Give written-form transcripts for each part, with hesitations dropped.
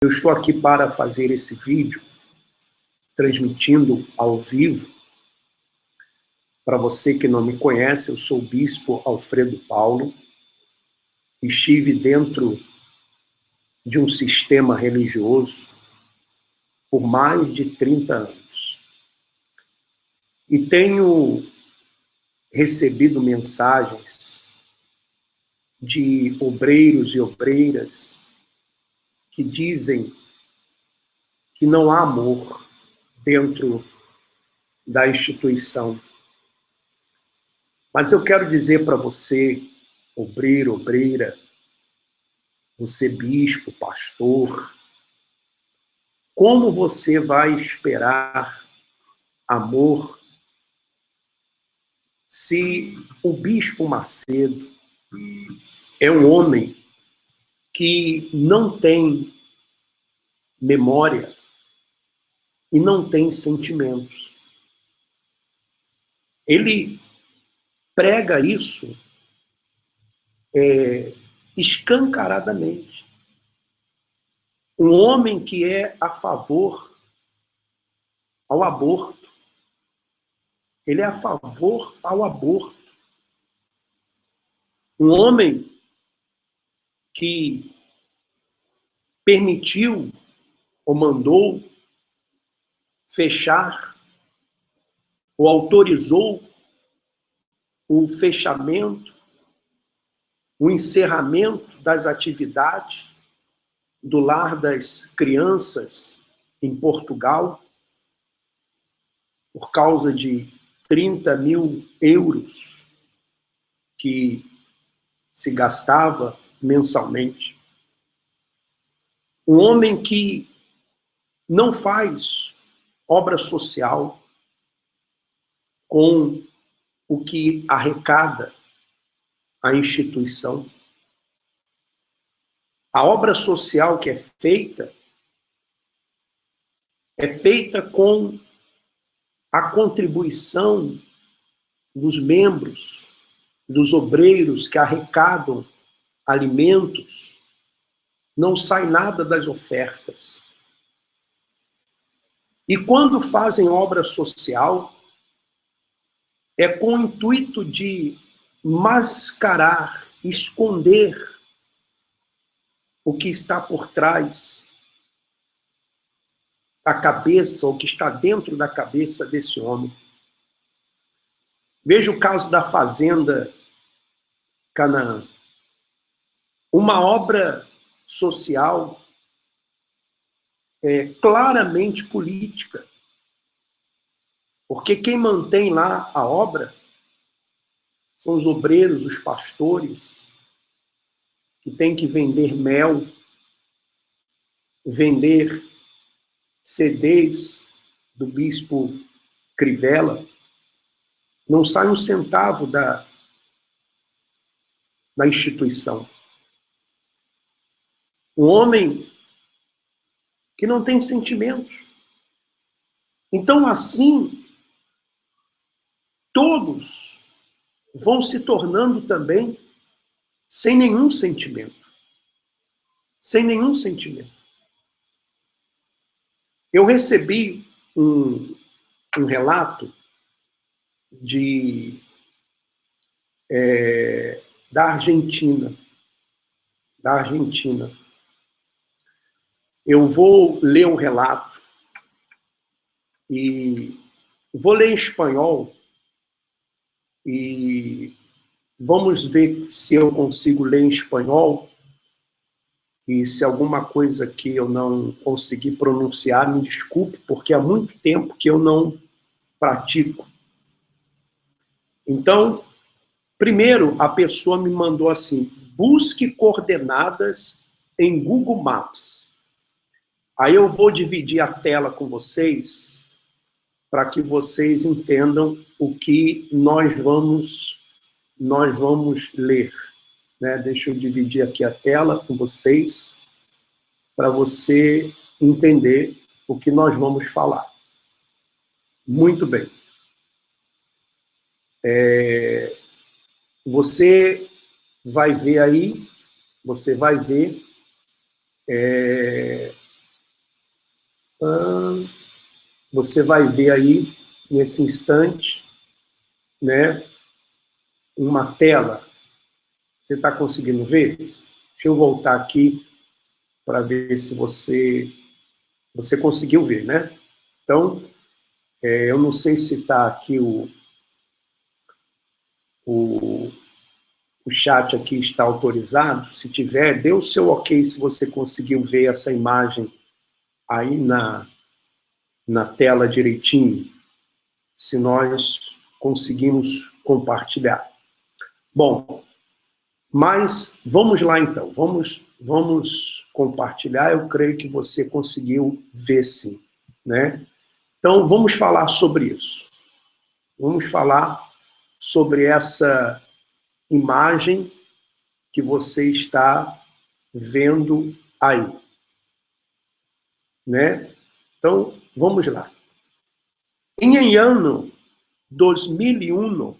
Eu estou aqui para fazer esse vídeo, transmitindo ao vivo. Para você que não me conhece, eu sou o Bispo Alfredo Paulo. Estive dentro de um sistema religioso por mais de 30 anos. E tenho recebido mensagens de obreiros e obreiras que dizem que não há amor dentro da instituição. Mas eu quero dizer para você, obreiro, obreira, você bispo, pastor, como você vai esperar amor se o bispo Macedo é um homem que não tem memória e não tem sentimentos? Ele prega isso escancaradamente. Um homem que é a favor ao aborto. Ele é a favor ao aborto. Um homem que permitiu ou mandou fechar ou autorizou o fechamento, o encerramento das atividades do Lar das Crianças em Portugal, por causa de 30 mil euros que se gastava mensalmente. Um homem que não faz obra social com o que arrecada a instituição. A obra social que é feita com a contribuição dos membros, dos obreiros que arrecadam alimentos. Não sai nada das ofertas. E quando fazem obra social, é com o intuito de mascarar, esconder o que está por trás da cabeça, ou que está dentro da cabeça desse homem. Veja o caso da Fazenda Canaã. Uma obra social claramente política. Porque quem mantém lá a obra são os obreiros, os pastores, que têm que vender mel, vender CDs do bispo Crivella. Não sai um centavo da instituição. Um homem que não tem sentimentos. Então, assim, todos vão se tornando também sem nenhum sentimento. Sem nenhum sentimento. Eu recebi um relato da Argentina. Eu vou ler um relato e vou ler em espanhol e vamos ver se eu consigo ler em espanhol, e se alguma coisa que eu não consegui pronunciar, me desculpe, porque há muito tempo que eu não pratico. Então, primeiro, a pessoa me mandou assim: busque coordenadas em Google Maps. Aí eu vou dividir a tela com vocês, para que vocês entendam o que nós vamos ler. Né? Deixa eu dividir aqui a tela com vocês, para você entender o que nós vamos falar. Muito bem. Você vai ver aí, você vai ver aí, nesse instante, né, uma tela. Você está conseguindo ver? Deixa eu voltar aqui para ver se você conseguiu ver, né? Então, eu não sei se está aqui o chat aqui está autorizado. Se tiver, dê o seu ok se você conseguiu ver essa imagem aí na tela direitinho, se nós conseguimos compartilhar. Bom, mas vamos lá então, vamos compartilhar. Eu creio que você conseguiu ver sim, né? Então vamos falar sobre isso. Vamos falar sobre essa imagem que você está vendo aí, né? Então vamos lá. Em ano 2001,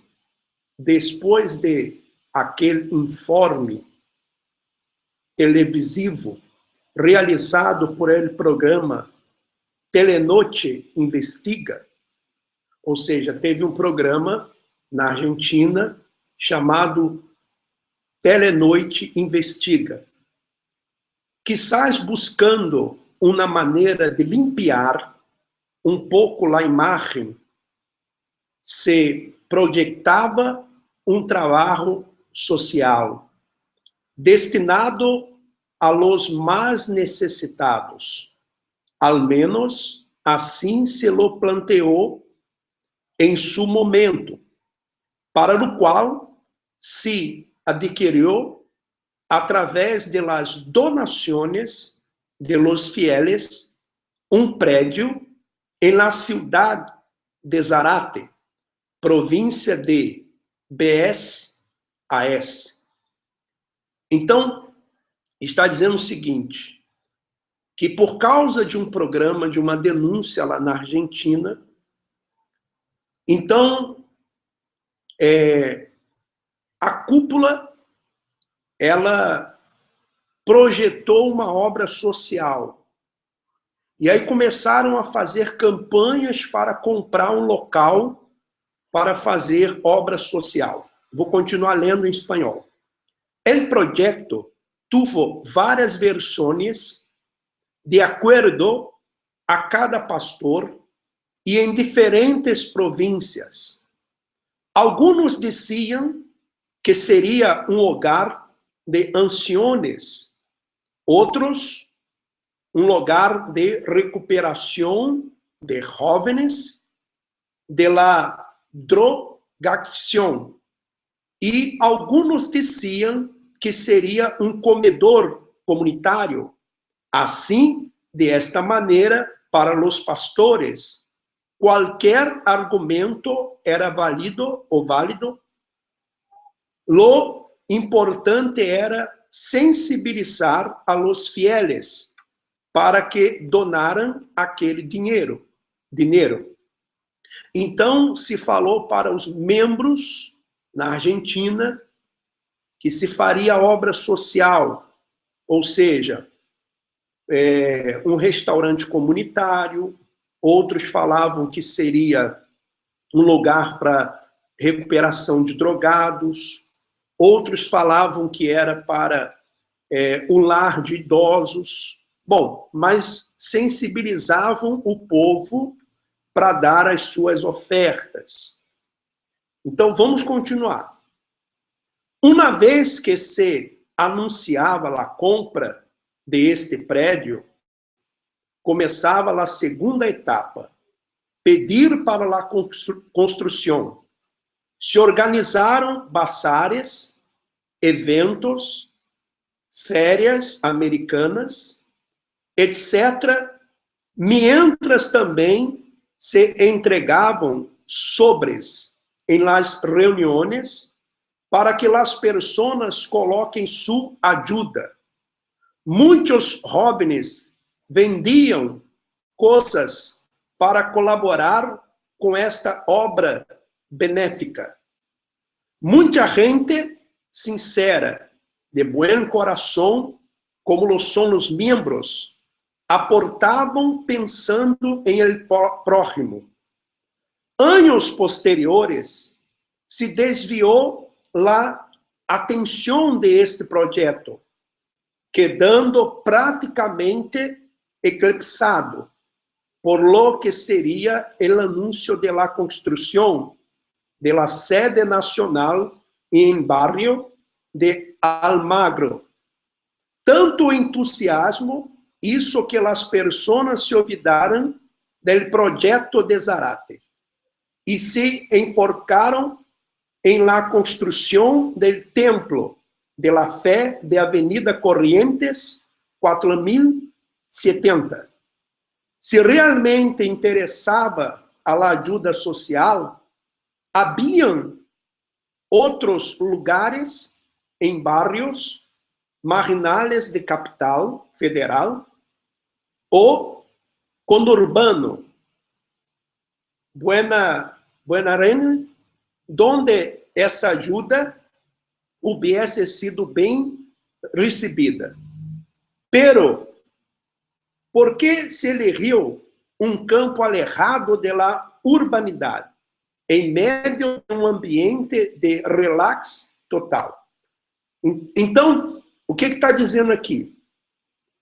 depois de aquele informe televisivo realizado por el programa Telenoche Investiga, ou seja, teve um programa na Argentina chamado Telenoite Investiga, quizás buscando uma maneira de limpiar um pouco a imagem, se projetava um trabalho social destinado a los mais necessitados. Al menos assim se lo planteou em su momento, para o qual se adquiriu através de las donaciones de los fieles um prédio em la ciudad de Zárate, província de BSAS. Então, está dizendo o seguinte, que por causa de um programa, de uma denúncia lá na Argentina, então, a cúpula, ela projetou uma obra social. E aí começaram a fazer campanhas para comprar um local para fazer obra social. Vou continuar lendo em espanhol. El proyecto tuvo várias versões de acordo a cada pastor e em diferentes províncias. Alguns diziam que seria um lugar de anciões, outros um lugar de recuperação de jovens de la drogação. E alguns diziam que seria um comedor comunitário. Assim, de esta maneira, para os pastores, qualquer argumento era válido ou válido. Lo importante era sensibilizar a los fieles para que donaram aquele dinheiro. Então, se falou para os membros na Argentina que se faria obra social, ou seja, um restaurante comunitário, outros falavam que seria um lugar para recuperação de drogados, outros falavam que era para o lar de idosos. Bom, mas sensibilizavam o povo para dar as suas ofertas. Então, vamos continuar. Uma vez que se anunciava a compra deste prédio, começava a segunda etapa, pedir para a construção. Se organizaram bazares, eventos, férias americanas, etc., mientras também se entregavam sobres em las reuniões para que as pessoas coloquem sua ajuda. Muitos jovens vendiam coisas para colaborar com esta obra benéfica. Muita gente sincera, de bom coração, como lo são os membros, aportavam pensando em el prójimo. Anos posteriores, se desviou a atenção de este projeto, quedando praticamente eclipsado por lo que seria o anúncio de la construção de la sede nacional em barrio de Almagro. Tanto entusiasmo hizo que as pessoas se olvidaram do projeto de Zárate e se enfocaram em la construção do templo de la Fé de Avenida Corrientes 4070. Se realmente interessava a ajuda social, haviam outros lugares em barrios marginales de capital federal ou conurbano, Buenarene, donde essa ajuda hubiese sido bem recebida. Pero, ¿por que se eligiu campo alejado de la urbanidade, em meio de ambiente de relax total? Então, o que está dizendo aqui?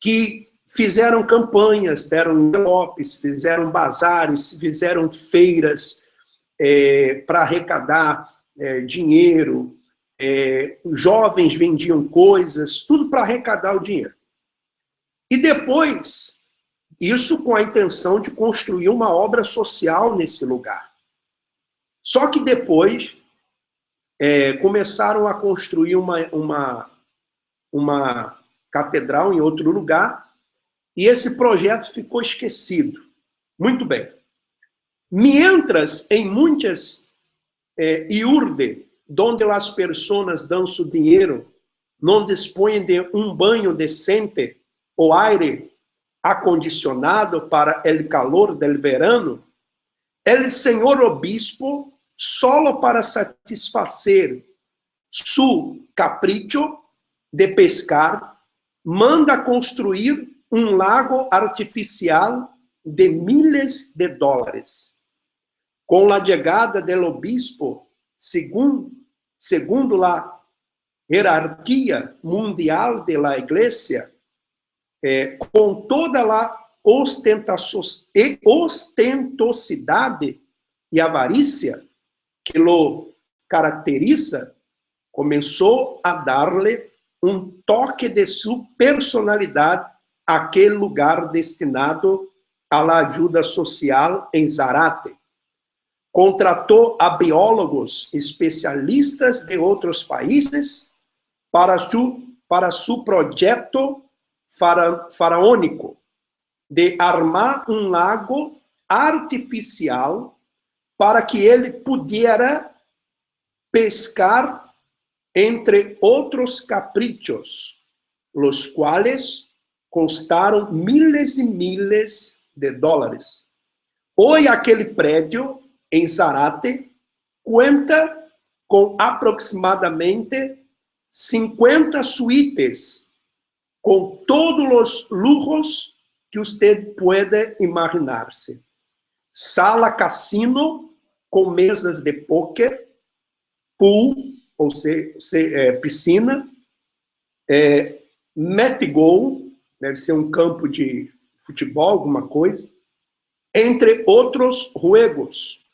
Que fizeram campanhas, deram envelopes, fizeram bazares, fizeram feiras para arrecadar dinheiro, jovens vendiam coisas, tudo para arrecadar o dinheiro. E depois, isso com a intenção de construir uma obra social nesse lugar. Só que depois, começaram a construir uma catedral em outro lugar, e esse projeto ficou esquecido. Muito bem. Mientras, em muitas iurde, onde as pessoas dão seu dinheiro, não dispõem de banho decente ou aire acondicionado para o calor do verano, o senhor obispo, solo para satisfazer su capricho de pescar, manda construir lago artificial de miles de dólares. Com a chegada do obispo, segundo a hierarquia mundial de la igreja, com toda a ostentosidade e avarícia que lo caracteriza, começou a dar-lhe toque de sua personalidade àquele lugar destinado à ajuda social em Zárate. Contratou a biólogos especialistas de outros países para seu projeto faraônico de armar lago artificial para que ele pudesse pescar, entre outros caprichos, los quais custaram miles e miles de dólares. Hoje, aquele prédio em Zárate conta com aproximadamente 50 suítes, com todos os lujos que você pode imaginar-se. Sala casino com mesas de póquer, pool, ou seja, piscina, Metigol, deve ser campo de futebol, alguma coisa, entre outros juegos,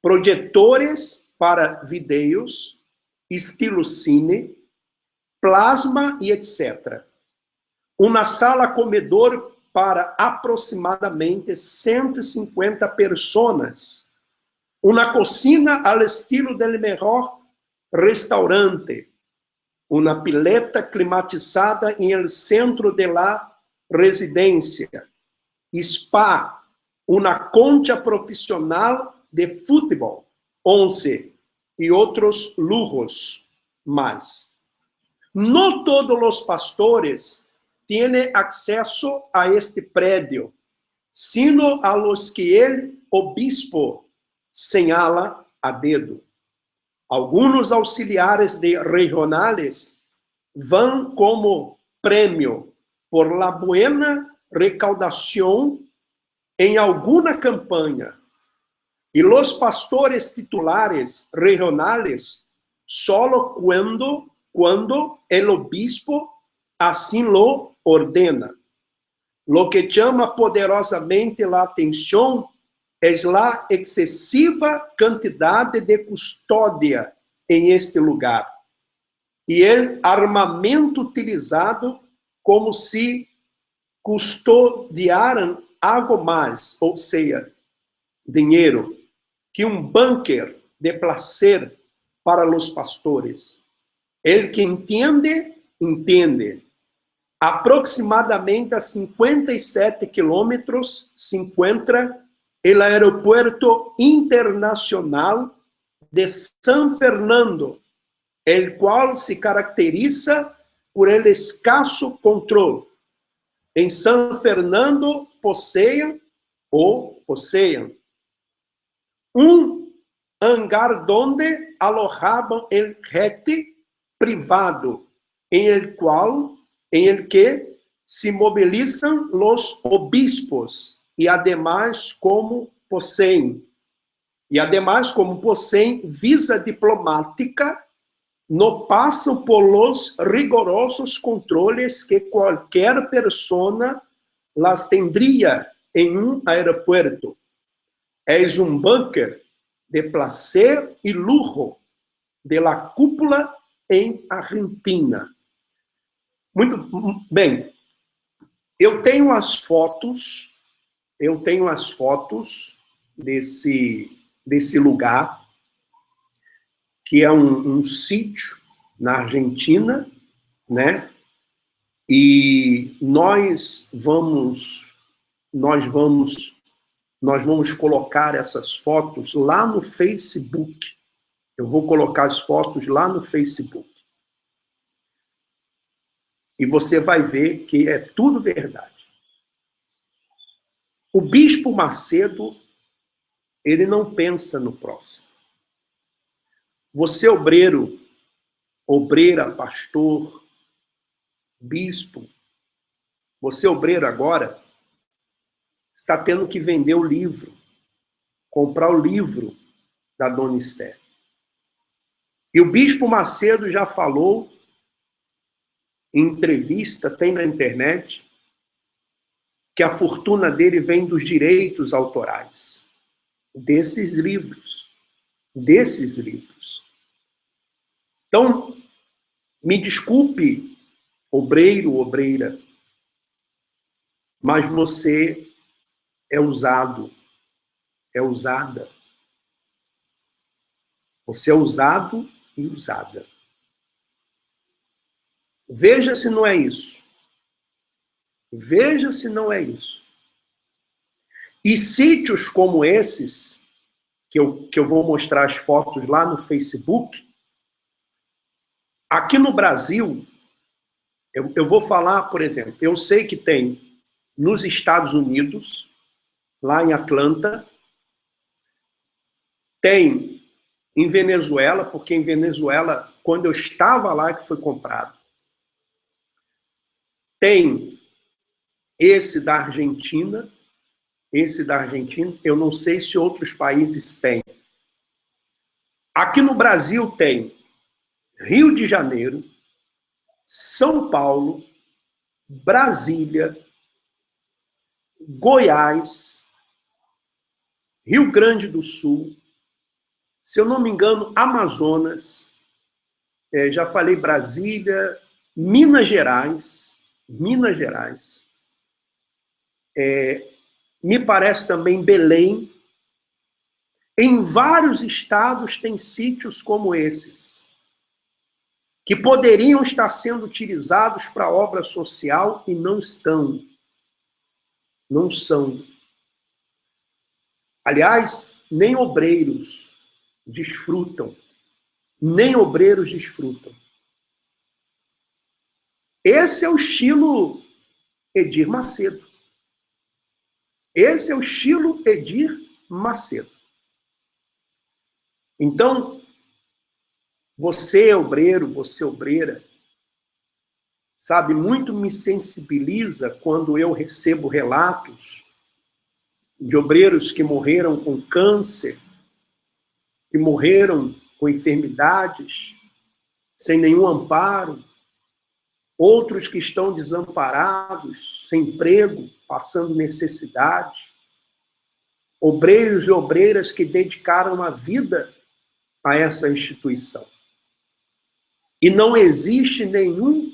projetores para vídeos, estilo cine, plasma e etc. Uma sala comedor para aproximadamente 150 pessoas. Uma cocina ao estilo del melhor restaurante. Uma pileta climatizada em el centro de la residência. Spa. Uma concha profissional de futebol. 11. E outros lujos mais. No todos os pastores têm acesso a este prédio, sino a los que el obispo señala a dedo. Alguns auxiliares de regionales vão como prêmio por la buena recaudación en alguna campaña y los pastores titulares regionales solo cuando el obispo así lo ordena. Lo que llama poderosamente la atención es la excesiva cantidad de custodia en este lugar y el armamento utilizado como si custodiaran algo más, ou seja, dinheiro, que bunker de placer para os pastores. El que entende, entende. Aproximadamente a 57 quilômetros se encontra o Aeropuerto Internacional de San Fernando, el qual se caracteriza por el escasso controle. Em San Fernando possuem hangar donde alojaban el jet privado, en el que se movilizan los obispos y además como poseen visa diplomática, no pasan por los rigorosos controles que cualquier persona las tendría en un aeropuerto. Es un bunker de placer y lujo de la cúpula em Argentina. Muito bem. Eu tenho as fotos desse lugar, que é um sítio na Argentina, né? E nós vamos colocar essas fotos lá no Facebook. Eu vou colocar as fotos lá no Facebook. E você vai ver que é tudo verdade. O Bispo Macedo, ele não pensa no próximo. Você, obreiro, obreira, pastor, bispo, você, obreiro, agora, está tendo que vender o livro, comprar o livro da Dona Esther. E o Bispo Macedo já falou em entrevista, tem na internet, que a fortuna dele vem dos direitos autorais desses livros. Então, me desculpe, obreiro, obreira, mas você é usado, é usada. Você é usado e usada. Veja se não é isso. Veja se não é isso. E sítios como esses, que eu vou mostrar as fotos lá no Facebook, aqui no Brasil, eu vou falar, por exemplo, eu sei que tem nos Estados Unidos, lá em Atlanta, tem em Venezuela, porque em Venezuela, quando eu estava lá, que foi comprado. Tem esse da Argentina, eu não sei se outros países têm. Aqui no Brasil tem Rio de Janeiro, São Paulo, Brasília, Goiás, Rio Grande do Sul, se eu não me engano, Amazonas, já falei Brasília, Minas Gerais, me parece também Belém. Em vários estados tem sítios como esses, que poderiam estar sendo utilizados para obra social e não estão. Não são. Aliás, nem obreiros desfrutam. Esse é o estilo Edir Macedo. Então, você, obreiro, você, obreira, sabe, muito me sensibiliza quando eu recebo relatos de obreiros que morreram com câncer, que morreram com enfermidades, sem nenhum amparo, outros que estão desamparados, sem emprego, passando necessidade, obreiros e obreiras que dedicaram a vida a essa instituição. E não existe nenhum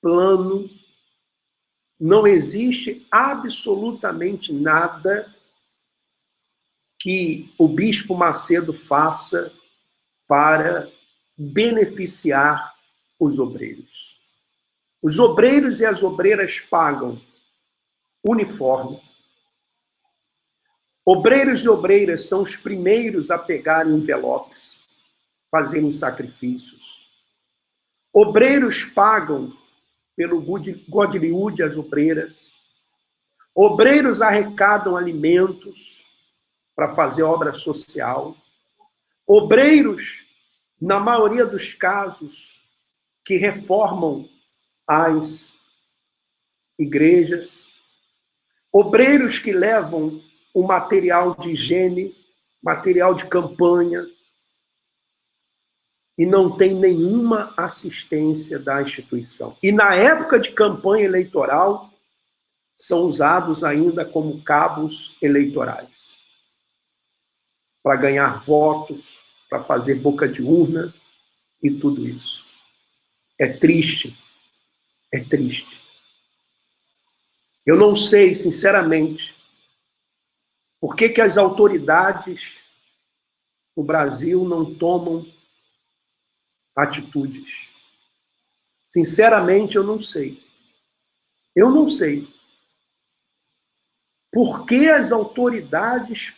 plano, não existe absolutamente nada que o Bispo Macedo faça para beneficiar os obreiros. Os obreiros e as obreiras pagam uniforme. Obreiros e obreiras são os primeiros a pegarem envelopes, fazerem sacrifícios. Obreiros pagam pelo Godliud as obreiras. Obreiros arrecadam alimentos para fazer obra social. Obreiros, na maioria dos casos, que reformam as igrejas. Obreiros que levam o material de higiene, material de campanha, e não tem nenhuma assistência da instituição. E na época de campanha eleitoral, são usados ainda como cabos eleitorais, para ganhar votos, para fazer boca de urna e tudo isso. É triste, é triste. Eu não sei, sinceramente, por que as autoridades no Brasil não tomam atitudes. Sinceramente, eu não sei. Eu não sei. Por que as autoridades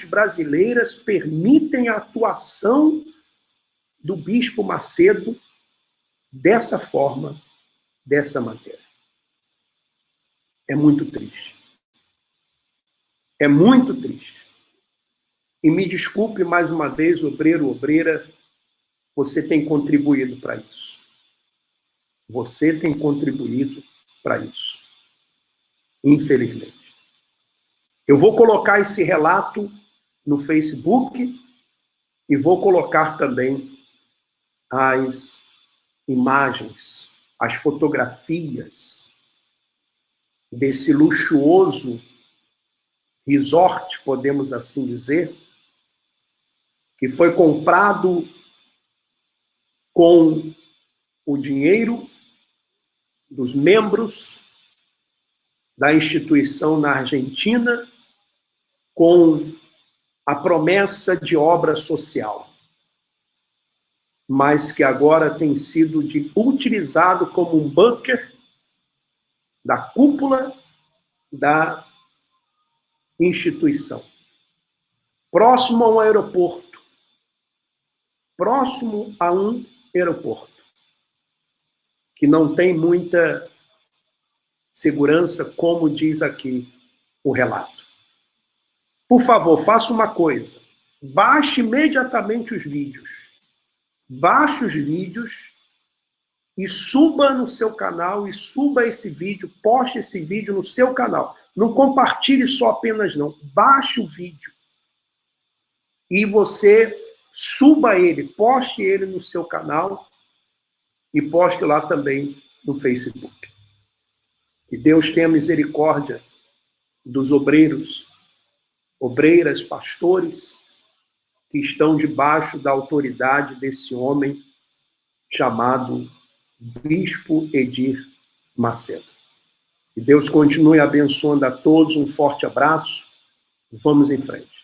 brasileiras permitem a atuação do Bispo Macedo dessa forma, dessa maneira? É muito triste. É muito triste. E me desculpe mais uma vez, obreiro, obreira, você tem contribuído para isso. Você tem contribuído para isso. Infelizmente. Eu vou colocar esse relato no Facebook e vou colocar também as imagens, as fotografias desse luxuoso resort, podemos assim dizer, que foi comprado com o dinheiro dos membros da instituição na Argentina, com a promessa de obra social, mas que agora tem sido utilizado como um bunker da cúpula da instituição. Próximo a um aeroporto. Próximo a um aeroporto. Que não tem muita segurança, como diz aqui o relato. Por favor, faça uma coisa. Baixe imediatamente os vídeos. Baixe os vídeos e suba no seu canal, e suba esse vídeo, poste esse vídeo no seu canal. Não compartilhe só apenas não. Baixe o vídeo. E você suba ele, poste ele no seu canal e poste lá também no Facebook. Que Deus tenha misericórdia dos obreiros, obreiras, pastores que estão debaixo da autoridade desse homem chamado Bispo Edir Macedo. Que Deus continue abençoando a todos. Um forte abraço. Vamos em frente.